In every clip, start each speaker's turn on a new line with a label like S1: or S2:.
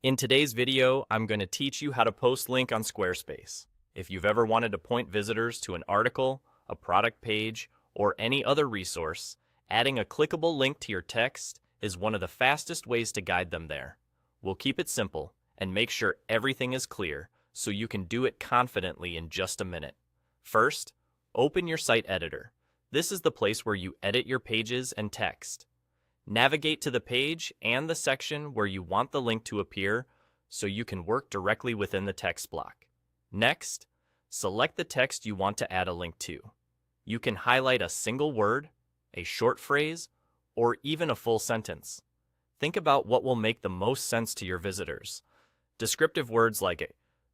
S1: In today's video, I'm going to teach you how to post link on Squarespace. If you've ever wanted to point visitors to an article, a product page, or any other resource, adding a clickable link to your text is one of the fastest ways to guide them there. We'll keep it simple and make sure everything is clear so you can do it confidently in just a minute. First, open your site editor. This is the place where you edit your pages and text. Navigate to the page and the section where you want the link to appear so you can work directly within the text block. Next, select the text you want to add a link to. You can highlight a single word, a short phrase, or even a full sentence. Think about what will make the most sense to your visitors. Descriptive words like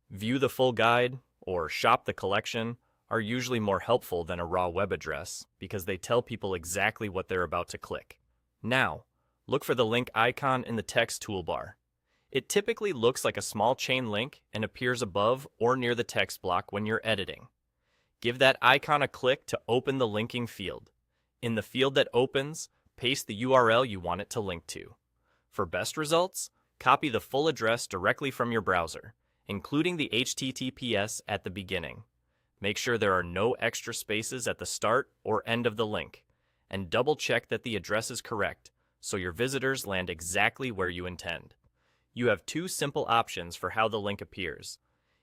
S1: "view the full guide" or "shop the collection" are usually more helpful than a raw web address because they tell people exactly what they're about to click. Now, look for the link icon in the text toolbar. It typically looks like a small chain link and appears above or near the text block when you're editing. Give that icon a click to open the linking field. In the field that opens, paste the URL you want it to link to. For best results, copy the full address directly from your browser, including the HTTPS at the beginning. Make sure there are no extra spaces at the start or end of the link, and double-check that the address is correct so your visitors land exactly where you intend. You have two simple options for how the link appears.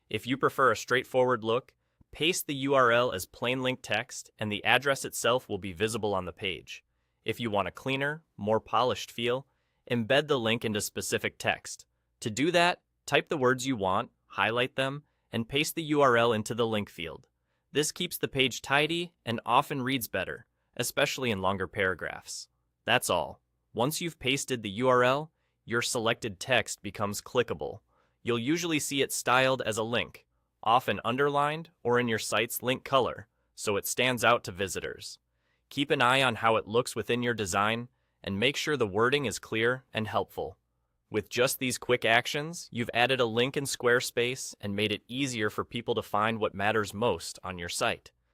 S1: If you prefer a straightforward look, paste the URL as plain link text and the address itself will be visible on the page. If you want a cleaner, more polished feel, embed the link into specific text. To do that, type the words you want, highlight them, and paste the URL into the link field. This keeps the page tidy and often reads better, especially in longer paragraphs. That's all. Once you've pasted the URL, your selected text becomes clickable. You'll usually see it styled as a link, often underlined or in your site's link color, so it stands out to visitors. Keep an eye on how it looks within your design, and make sure the wording is clear and helpful. With just these quick actions, you've added a link in Squarespace and made it easier for people to find what matters most on your site.